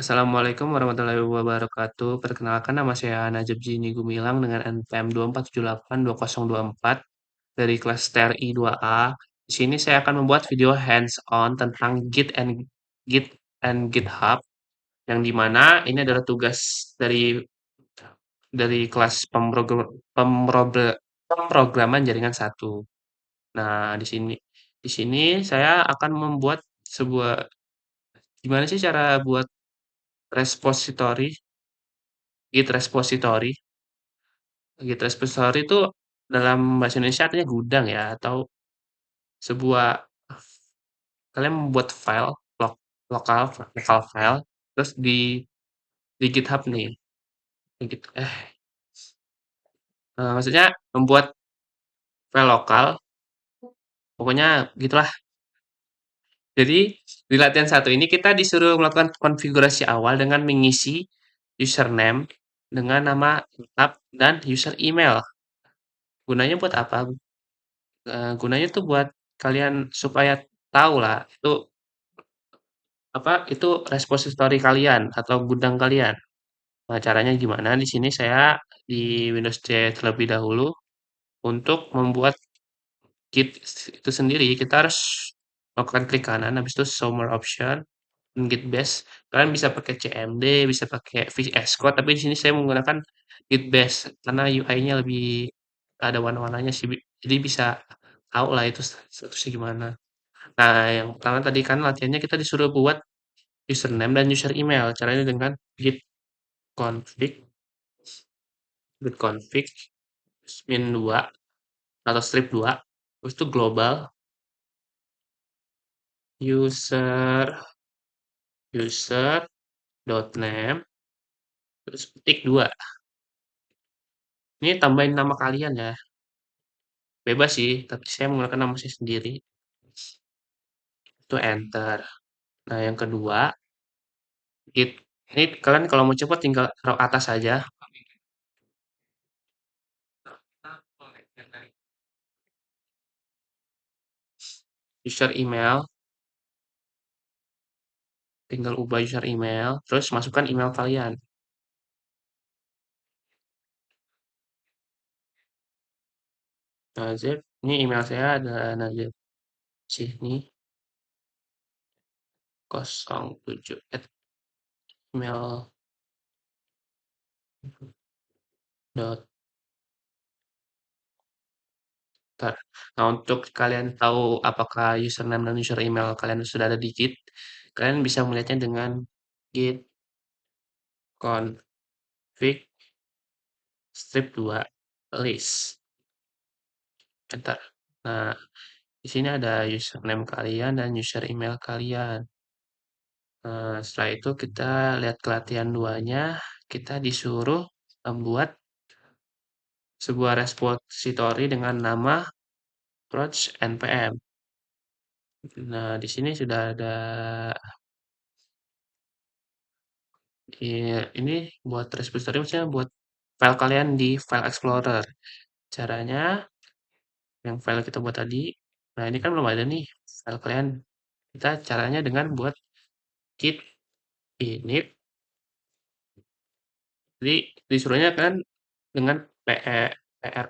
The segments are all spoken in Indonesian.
Assalamualaikum warahmatullahi wabarakatuh. Perkenalkan nama saya Najib Jini Gumilang dengan NPM 24782024 dari kelas TRI 2A. Di sini saya akan membuat video hands-on tentang Git and GitHub yang dimana ini adalah tugas dari kelas pemrograman jaringan satu. Nah, di sini saya akan membuat sebuah gimana sih cara buat repository Git repository. Git repository itu dalam bahasa Indonesia artinya gudang ya, atau sebuah kalian membuat file lokal file, terus di GitHub nih, di Git- eh maksudnya membuat file lokal, pokoknya gitulah. Jadi di latihan satu ini kita disuruh melakukan konfigurasi awal dengan mengisi username dengan nama lengkap dan user email. Gunanya buat apa? Gunanya tuh buat kalian supaya tahu lah itu apa itu repository kalian atau gudang kalian. Nah, caranya gimana? Di sini saya di Windows 10 terlebih dahulu untuk membuat Git itu sendiri kita harus melakukan klik kanan habis itu show more option dan Git base. Kalian bisa pakai CMD, bisa pakai VS Code, tapi di sini saya menggunakan Git base karena UI-nya lebih ada warna-warnanya sih. Jadi bisa tahu lah itu statusnya gimana. Nah, yang pertama tadi kan latihannya kita disuruh buat username dan user email. Caranya dengan git config, git config min 2 atau strip 2, terus itu global user user dot name terus petik 2. Ini tambahin nama kalian ya. Bebas sih, tapi saya menggunakan nama saya sendiri. Itu enter. Nah, yang kedua, git ini kalian kalau mau cepat tinggal taruh atas saja user email, tinggal ubah user email, terus masukkan email kalian. Nazib, ini email saya ada Nazib sini 07 email dot tar. Nah, untuk kalian tahu apakah username dan user email kalian sudah ada di Git, kalian bisa melihatnya dengan git config strip 2 list. Enter. Nah, di sini ada username kalian dan user email kalian. Nah, setelah itu kita lihat ke latihan 2-nya, kita disuruh membuat sebuah repository dengan nama approach npm. Nah, di sini sudah ada ini buat repository maksudnya buat file kalian di file explorer. Caranya yang file kita buat tadi, nah ini kan belum ada nih file kalian. Kita caranya dengan buat git init. Jadi disuruhnya kan dengan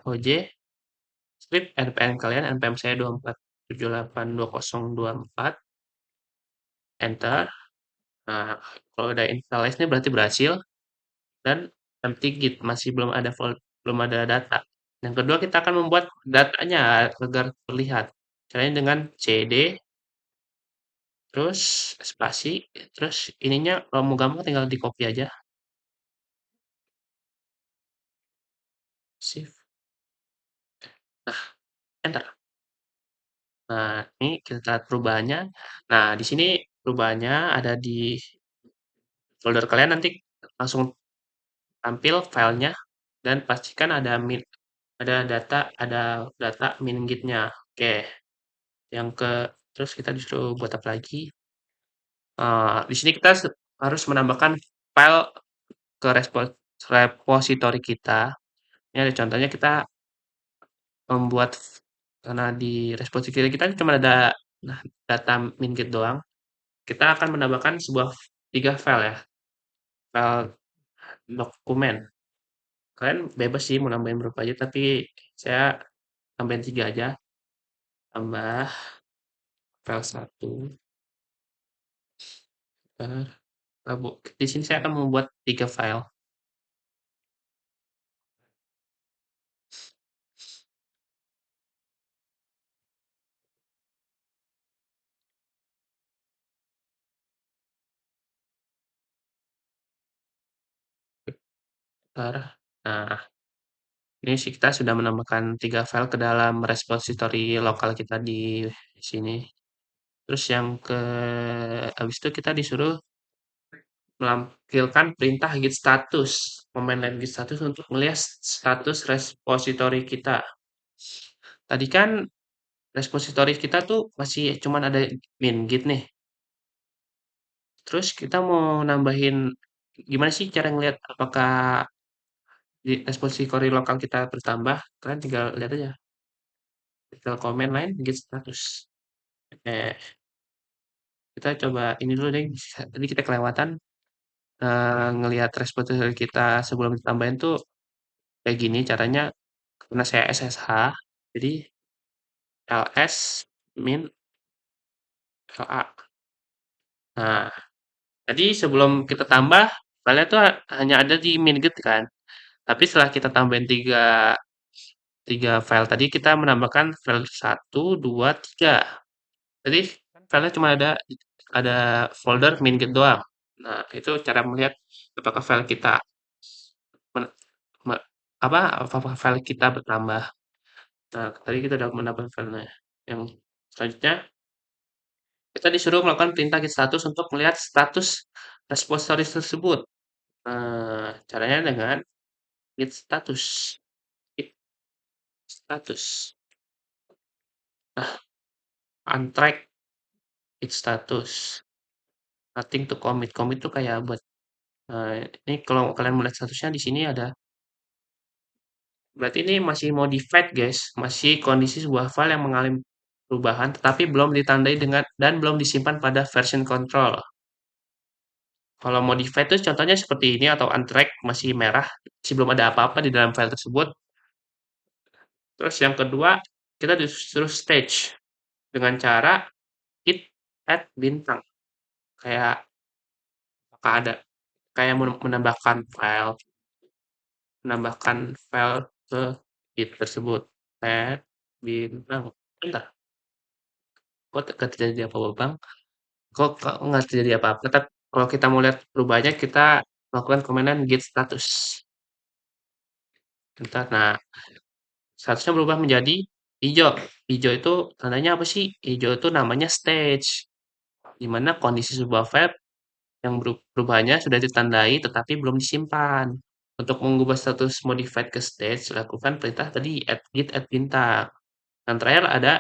proj script npm kalian, npm saya 24782024, enter. Nah, kalau udah installation ini berarti berhasil dan empty git masih belum ada data. Yang kedua kita akan membuat datanya agar terlihat. Caranya dengan cd terus spasi terus ininya kalau mau gampang tinggal di copy aja. Shift. Nah, enter. Nah, ini kita lihat perubahannya. Nah, di sini perubahannya ada di folder kalian nanti langsung tampil filenya dan pastikan ada data min gitnya. Oke, yang ke terus kita disuruh buat apa lagi? Di sini kita harus menambahkan file ke repository kita. Ini ada contohnya kita membuat karena di repository kita cuma ada nah, data min git doang. Kita akan menambahkan sebuah 3 file ya. file dokumen. Kalian bebas sih mau nambahin berapa aja, tapi saya tambahin 3 aja. Tambah file satu. Di sini saya akan membuat 3 file. Bentar. Nah, ini sih kita sudah menambahkan 3 file ke dalam repository lokal kita di sini. Terus yang habis itu kita disuruh melampirkan perintah git status, command git status untuk melihat status repository kita. Tadi kan repository kita tuh masih cuman ada min git nih. Terus kita mau nambahin gimana sih cara ngelihat apakah di repository lokal kita bertambah? Kalian tinggal lihat aja. Tinggal komen lain git status. Eh, kita coba ini dulu deh. Tadi kita kelewatan ngelihat repository kita sebelum ditambahin tuh kayak gini caranya karena saya SSH. Jadi ls min la. Nah, tadi sebelum kita tambah file tuh hanya ada di min.git kan. Tapi setelah kita tambahin tiga file tadi kita menambahkan file satu 2 3. Jadi filenya cuma ada folder min.git doang. Nah, itu cara melihat apakah file kita men- me- apakah file kita bertambah. Nah, tadi kita udah menambah filenya. Yang selanjutnya kita disuruh melakukan perintah git status untuk melihat status repository tersebut. Caranya dengan git status. Git status. Nah, untrack git status. Nothing to commit. Commit tuh kayak buat ini kalau kalian melihat statusnya di sini ada. Berarti ini masih modified, guys. Masih kondisi sebuah file yang mengalami perubahan, tetapi belum ditandai dengan dan belum disimpan pada version control. Kalau modified itu contohnya seperti ini atau untrack masih merah, masih belum ada apa-apa di dalam file tersebut. Terus yang kedua, kita disuruh stage dengan cara git add bintang. Kayak apakah ada kayak menambahkan file ke git tersebut. Add bintang. Bentar, kok nggak terjadi apa-apa, Bang? Kok nggak terjadi apa-apa? Tapi kalau kita mau lihat perubahannya, kita melakukan komandan git status. Bentar, nah, statusnya berubah menjadi hijau. Hijau itu tandanya apa sih? Hijau itu namanya stage, di mana kondisi sebuah file yang perubahannya sudah ditandai tetapi belum disimpan. Untuk mengubah status modified ke stage, lakukan perintah tadi git add bintang. Dan terakhir ada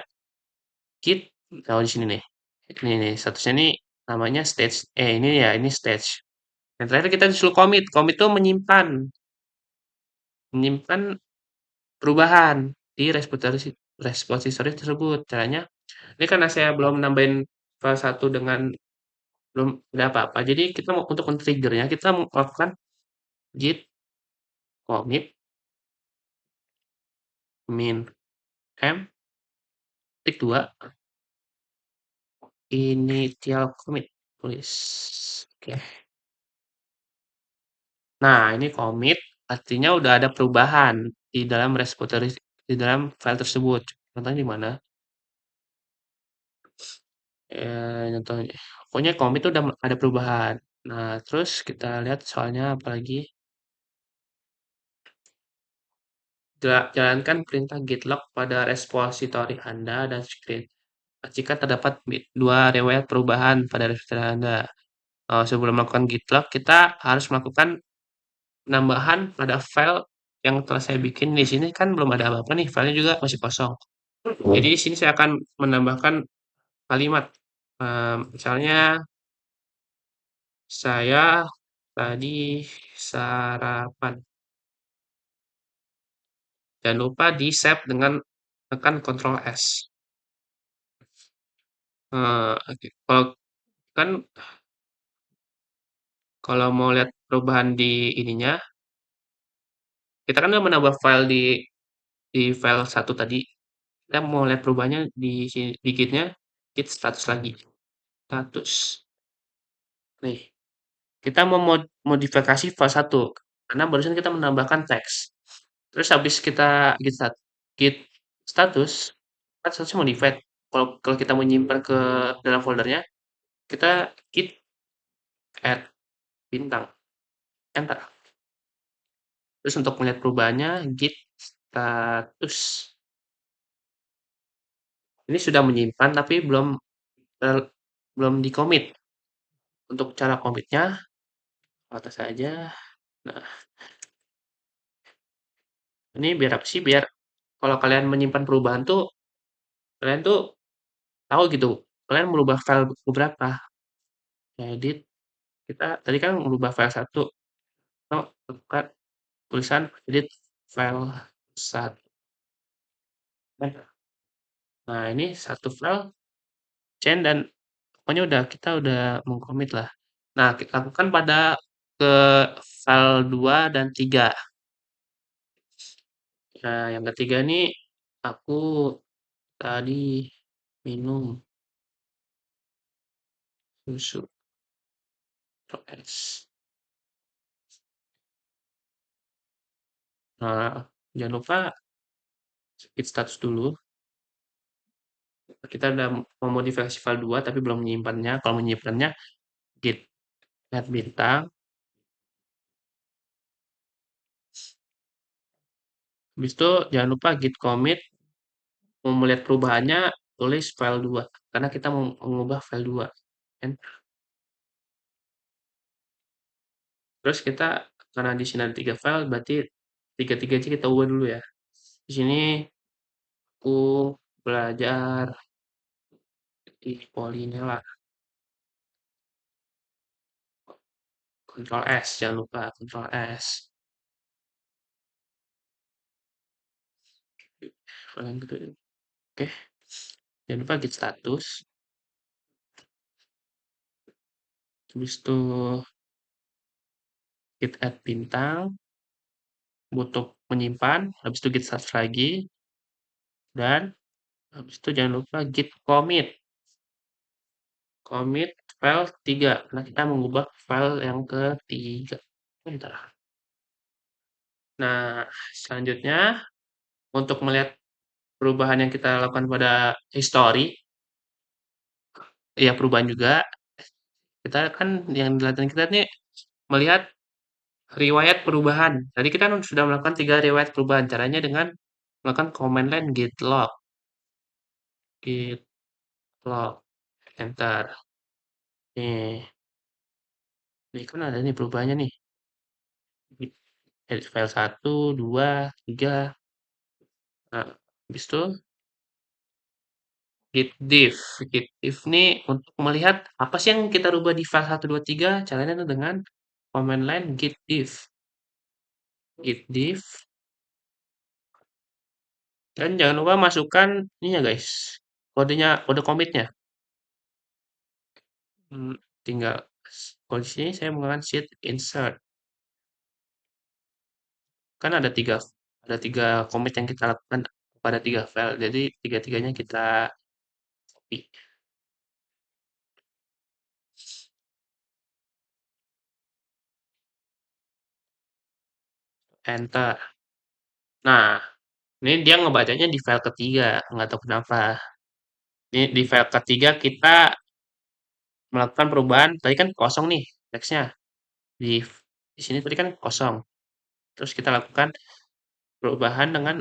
git, oh di sini nih. Ini nih, statusnya ini namanya stage. Ini ya, ini stage. Yang terakhir kita disuruh commit. Commit itu menyimpan perubahan di repository tersebut. Caranya, ini karena saya belum nambahin file satu dengan belum ada apa-apa. Jadi kita mau untuk men-triggernya kita melakukan git commit min m titik 2 initial commit tulis. Oke. Nah, ini commit artinya udah ada perubahan di dalam repository di dalam file tersebut. Contohnya di mana? Contohnya, pokoknya commit itu udah ada perubahan. Nah, terus kita lihat soalnya apalagi jalankan perintah git log pada repository Anda dan script. Jika terdapat dua riwayat perubahan pada repository Anda. Sebelum melakukan git log, kita harus melakukan penambahan pada file yang telah saya bikin. Di sini kan belum ada apa-apa nih, filenya juga masih kosong. Jadi di sini saya akan menambahkan kalimat. Misalnya saya tadi sarapan. Jangan lupa di-save dengan tekan Ctrl S. Oke. Kalau kan Kalau mau lihat perubahan di ininya, kita kan udah menambah file di file satu tadi. Kita mau lihat perubahannya di sini di gitnya, git status lagi. Status. Nih, kita mau modifikasi file satu karena barusan kita menambahkan teks. Terus habis kita git status, kan statusnya modified. Kalau kita mau nyimpan ke dalam foldernya, kita git add bintang, enter. Terus untuk melihat perubahannya, git status. Ini sudah menyimpan tapi belum di commit. Untuk cara commitnya, atas saja. Nah, ini biar apa sih? Biar kalau kalian menyimpan perubahan tuh, kalian tuh tahu gitu. Kalian merubah file beberapa. Edit, kita tadi kan merubah file satu. Oh, tekan tulisan edit file satu. Nah, ini satu file change dan pokoknya kita udah mengcommit lah. Nah, kita lakukan pada ke file 2 dan 3. Nah, yang ketiga nih aku tadi minum susu es. Nah, jangan lupa git status dulu. Kita udah memodifikasi file 2 tapi belum menyimpannya. Kalau menyimpannya git add bintang. Habis itu jangan lupa git commit. Mau melihat perubahannya tulis file 2 karena kita mau mengubah file 2. Kan? Terus kita karena di sini ada 3 file berarti tiga-tiganya kita ubah dulu ya. Di sini aku belajar di Polinela. Ctrl S, jangan lupa Ctrl S. Kalian gitu. Oke, jangan lupa git status. Habis itu git add bintang untuk menyimpan. Habis itu git status lagi. Dan habis itu jangan lupa git commit. Commit file 3. Karena kita mengubah file yang ketiga. Bentar. Nah, selanjutnya untuk melihat perubahan yang kita lakukan pada history, ya perubahan juga. Kita kan yang dilakukan kita nih melihat riwayat perubahan. Tadi kita kan sudah melakukan 3 riwayat perubahan. Caranya dengan melakukan command line git log. Git log. Enter. Nih, ini kan ada nih perubahannya nih. Edit file 1, 2, 3. Nah, habis itu git diff. Git diff nih untuk melihat apa sih yang kita rubah di file 1, 2, 3. Caranya itu dengan command line git diff. Git diff. Dan jangan lupa masukkan ini ya guys. Kode commit-nya. Tinggal kalau di sini saya menggunakan sheet insert. Kan ada tiga commit yang kita lakukan pada 3 file. Jadi tiga-tiganya kita copy. Enter. Nah, ini dia ngebacanya di file ketiga, nggak tahu kenapa. Ini di file ketiga kita melakukan perubahan. Tadi kan kosong nih teksnya. Di di sini tadi kan kosong. Terus kita lakukan perubahan dengan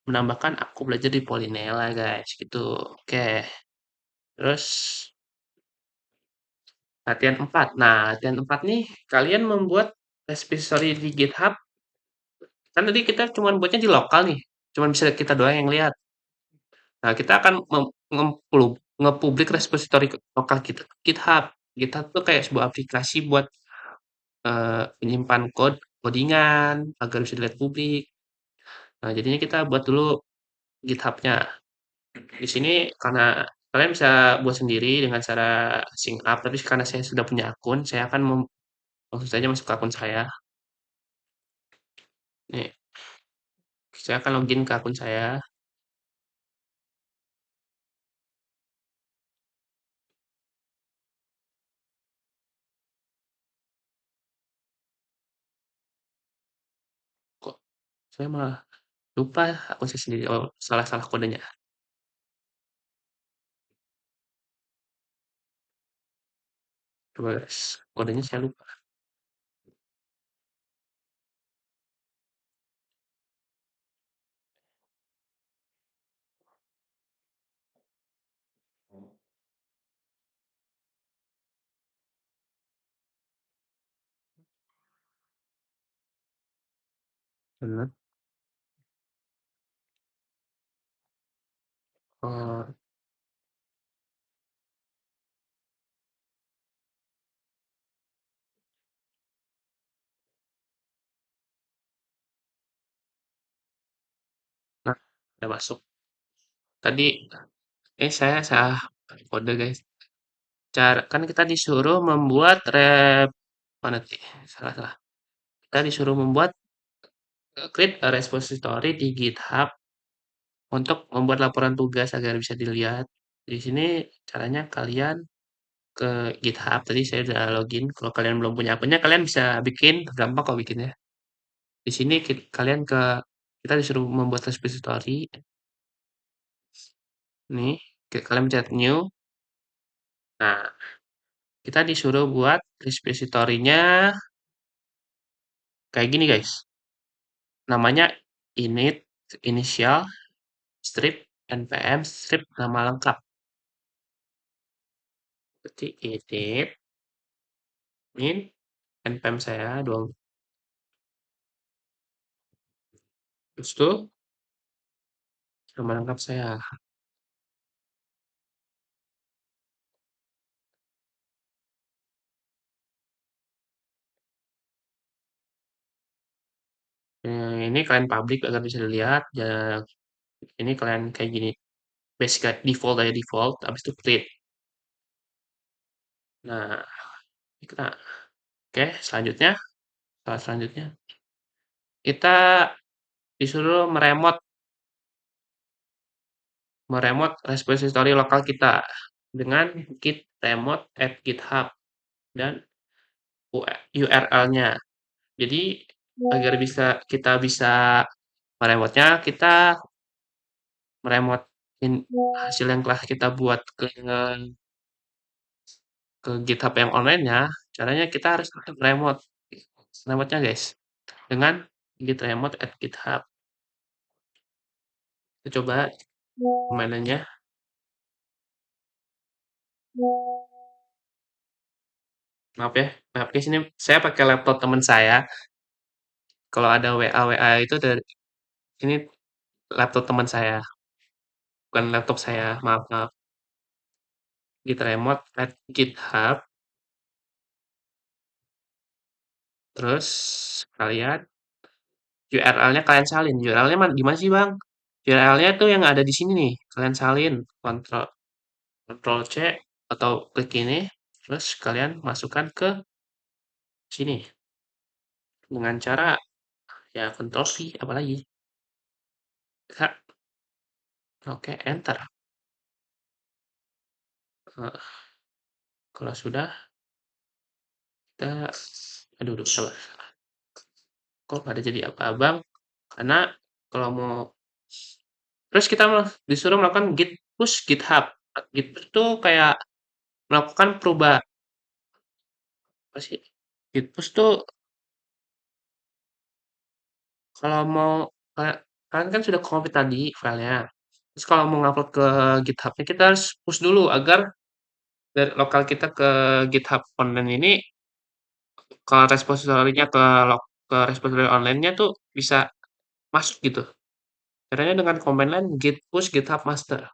menambahkan aku belajar di Polinela guys, gitu. Oke. Terus latihan 4. Nah, latihan 4 nih kalian membuat repository di GitHub. Kan tadi kita cuma buatnya di lokal nih. Cuma bisa kita doang yang lihat. Nah, kita akan nge-publik repository lokal kita ke GitHub. GitHub tuh kayak sebuah aplikasi buat menyimpan codingan agar bisa dilihat publik. Nah, jadinya kita buat dulu GitHub-nya. Di sini karena kalian bisa buat sendiri dengan cara sync up, tapi karena saya sudah punya akun, saya akan Langsung saja masuk ke akun saya. Nih, saya akan login ke akun saya. Kok saya malah lupa akun saya sendiri. Oh, salah-salah kodenya. Coba guys, kodenya saya lupa. Benar. Oh, nah, udah masuk. Tadi, saya salah kode guys. Kan kita disuruh membuat mana sih? Salah salah. Kita disuruh membuat create a repository di GitHub untuk membuat laporan tugas agar bisa dilihat. Di sini caranya kalian ke GitHub. Tadi saya udah login. Kalau kalian belum punya akunnya, kalian bisa bikin. Gampang kok bikinnya. Di sini kalian kita disuruh membuat repository. Nih, kalian pencet new. Nah, kita disuruh buat repository-nya kayak gini guys. Namanya init, initial, strip, npm, strip, nama lengkap. Seperti init, min, npm saya, dong. Terus itu, nama lengkap saya. Ini kalian public agar bisa dilihat. Ya, ini kalian kayak gini. Basic default aja default. Habis itu create. Nah, kita, oke, selanjutnya, kita disuruh meremot repository lokal kita dengan git remote at github dan URL-nya. Jadi agar kita bisa meremotnya, kita meremotin hasil yang telah kita buat ke GitHub yang online-nya. Caranya kita harus remotenya guys dengan git remote at github. Kita coba permainannya. Maaf ya, maaf guys, ini saya pakai laptop teman saya. Kalau ada WA WA itu dari ini laptop teman saya, bukan laptop saya. Maaf maaf. Git remote at github. Terus kalian URL-nya kalian salin. URL-nya di mana sih bang? URL-nya tuh yang ada di sini nih. Kalian salin. Ctrl C atau klik ini. Terus kalian masukkan ke sini. Dengan cara ya Ctrl V apalagi. Oke, enter. Nah, kalau sudah kita aduh salah. Kok nggak ada jadi apa-abang? Karena kalau mau terus kita disuruh melakukan git push GitHub. Git push tuh kayak melakukan perubahan apa sih? Git push tuh kalau mau kalian kan sudah copy tadi filenya. Terus kalau mau ngupload ke GitHub-nya kita harus push dulu agar dari lokal kita ke GitHub online ini ke repository-nya ke repository online-nya tuh bisa masuk gitu. Caranya dengan command line git push GitHub master.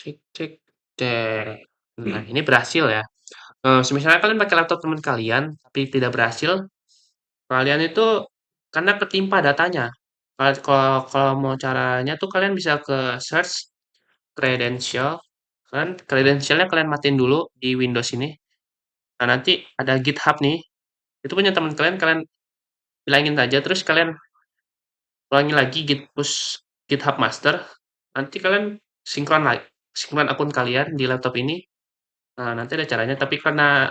Cek cek cek. Nah, ini berhasil ya. Misalnya kalian pakai laptop teman kalian tapi tidak berhasil, kalian itu karena ketimpa datanya. Kalau kalau kalau mau caranya tuh kalian bisa ke search credential, kalian credentialnya kalian matiin dulu di Windows ini. Nah, nanti ada GitHub nih, itu punya teman kalian, kalian bilangin aja, terus kalian ulangi lagi git push GitHub master, nanti kalian sinkron lagi, sinkron akun kalian di laptop ini. Nah, nanti ada caranya, tapi karena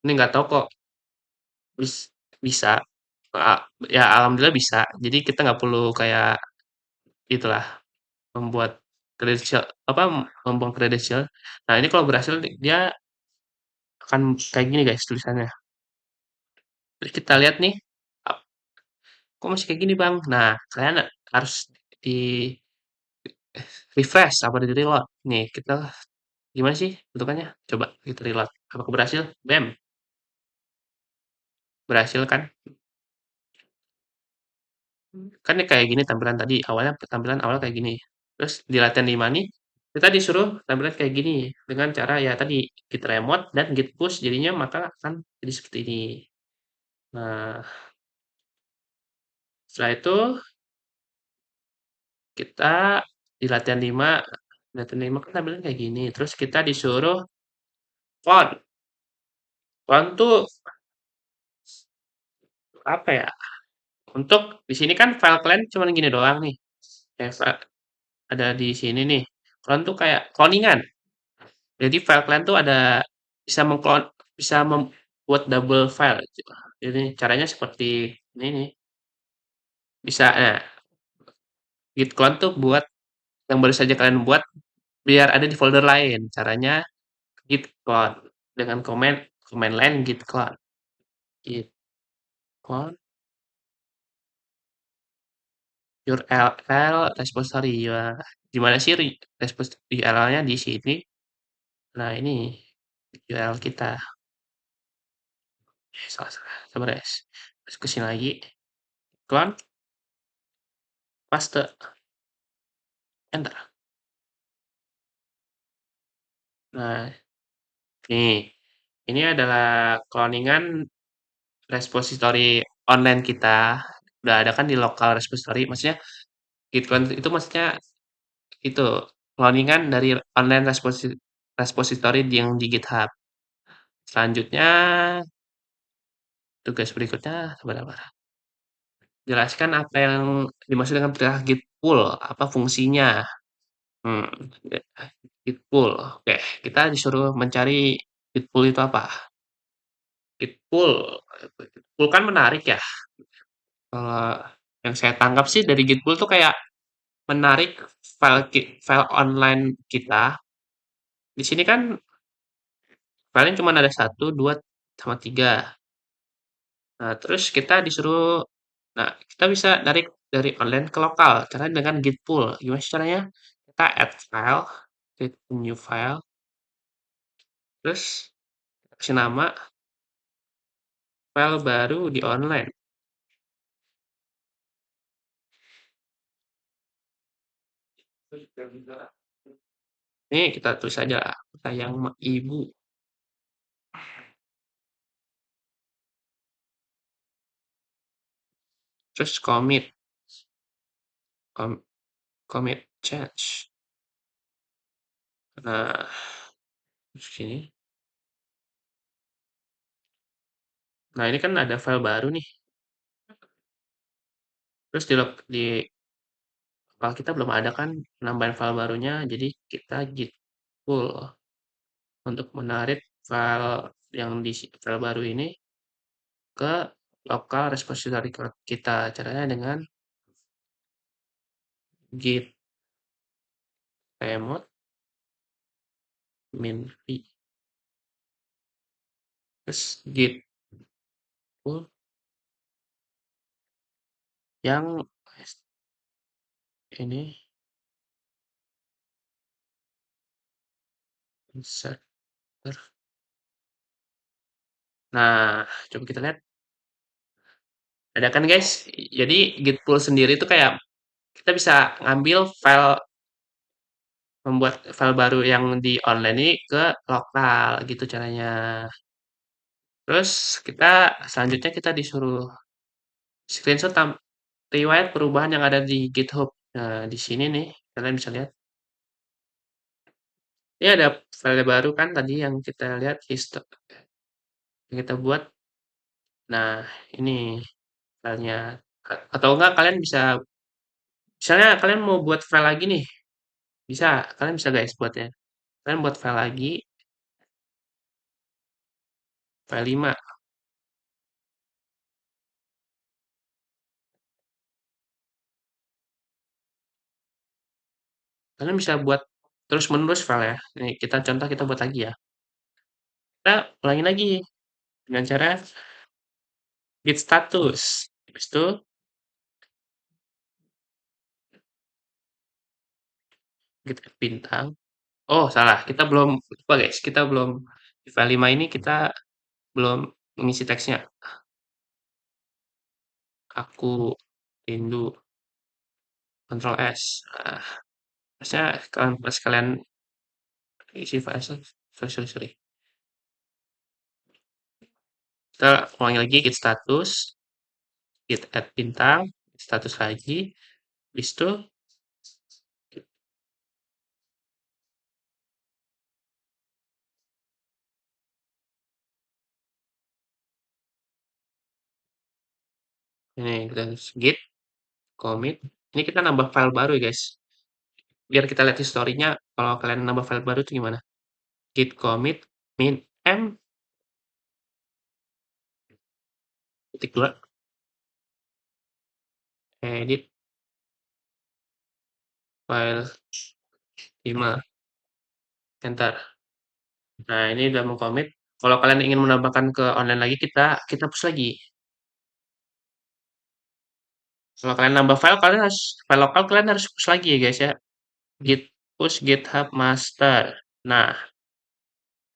ini nggak tahu kok bisa. Ya alhamdulillah bisa. Jadi kita nggak perlu kayak itulah membuat kredensial apa membuang kredensial. Nah, ini kalau berhasil dia akan kayak gini guys tulisannya. Terus kita lihat nih, kok masih kayak gini bang? Nah, kalian harus di refresh apa di reload. Nih, kita gimana sih bentukannya? Coba kita reload. Apakah berhasil? Bam, berhasil kan? Kan ya kayak gini tampilan tadi, awalnya tampilan awal kayak gini. Terus di latihan 5 nih, kita disuruh tampilan kayak gini dengan cara ya tadi git remote dan git push jadinya maka akan jadi seperti ini. Nah, setelah itu kita di latihan 5 kan tampilan kayak gini. Terus kita disuruh font. Font tuh apa ya? Untuk di sini kan file kalian cuma gini doang nih. Ada di sini nih. Font tuh kayak cloningan. Jadi file kalian tuh ada bisa bisa membuat double file gitu. Jadi caranya seperti ini nih. Bisa git clone tuh buat yang baru saja kalian buat biar ada di folder lain. Caranya git clone dengan command line git clone. Git clone URL repository ya. Gimana sih repository URL-nya di sini? Nah, ini URL kita. Salah salah. Sabar guys. Terus ke sini lagi. Clone, paste, enter. Nah, nih. Ini adalah cloningan repository online kita. Udah ada kan di lokal repository. Maksudnya Gitclone itu maksudnya itu cloningan dari online repository yang di GitHub. Selanjutnya tugas berikutnya sebentar. Jelaskan apa yang dimaksud dengan perintah git pull, apa fungsinya. Hmm, git pull. Oke, kita disuruh mencari git pull itu apa? Git pull. Git pull kan menarik ya. Kalau yang saya tangkap sih dari git pull tuh kayak menarik file online kita. Di sini kan filenya cuma ada satu, dua, sama tiga. Nah, terus kita disuruh, nah kita bisa narik dari online ke lokal, caranya dengan git pull. Gimana sih caranya? Kita add file, create a new file, terus kasih nama file baru di online. Ini kita tulis aja, sayang ibu, terus com- commit change. Nah, terus sini. Nah, ini kan ada file baru nih. Terus di file kita belum ada kan penambahan file barunya, jadi kita git pull untuk menarik file yang di file baru ini ke lokal repository kita. Caranya dengan git remote min v terus git pull yang ini insert. Nah, coba kita lihat. Ada kan guys? Jadi git pull sendiri itu kayak kita bisa ngambil file membuat file baru yang di online ini ke lokal gitu caranya. Terus selanjutnya kita disuruh screenshot riwayat perubahan yang ada di GitHub. Nah, di sini nih, kalian bisa lihat. Ini ada file baru kan tadi yang kita lihat yang kita buat. Nah, ini filenya. Atau enggak kalian bisa, misalnya kalian mau buat file lagi nih, bisa, kalian bisa guys buatnya. Kalian buat file lagi, file 5. Kalian bisa buat terus menerus file ya. Nih, kita contoh kita buat lagi ya. Kita ulangi lagi dengan cara git status. Habis itu git add bintang. Oh, salah. Kita belum lupa guys. Kita belum di file 5 ini kita belum mengisi teksnya. Aku rindu Ctrl S. Nah, harusnya kalian pas kalian isi file sorry. Kita ulangi lagi git status, git add bintang, status lagi. Habis itu ini kita git commit. Ini kita nambah file baru ya guys. Biar kita lihat historinya kalau kalian nambah file baru itu gimana. Git commit min m titik dua edit file 5 enter. Nah, ini udah mengkomit. Kalau kalian ingin menambahkan ke online lagi, kita push lagi. Kalau kalian nambah file, kalian harus file lokal kalian harus push lagi ya guys ya. Git push GitHub master. Nah,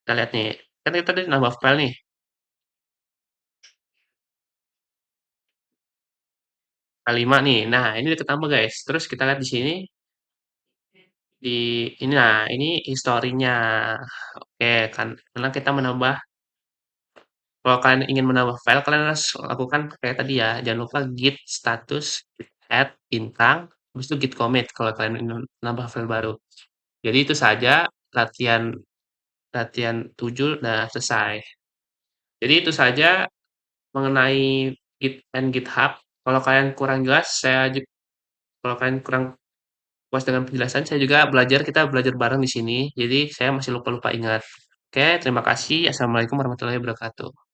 kita lihat nih. Kan kita tadi nambah file nih, file 5 nih. Nah, ini udah ketambah guys. Terus kita lihat di sini di ini nah, ini historinya. Oke, kan karena kita menambah. Kalau kalian ingin menambah file, kalian harus lakukan kayak tadi ya. Jangan lupa git status, git add, bintang, habis itu git commit kalau kalian ingin menambah file baru. Jadi itu saja latihan latihan 7 udah selesai. Jadi itu saja mengenai Git and GitHub. Kalau kalian kurang jelas, kalau kalian kurang puas dengan penjelasan, saya juga kita belajar bareng di sini. Jadi saya masih lupa-lupa ingat. Oke, terima kasih. Assalamualaikum warahmatullahi wabarakatuh.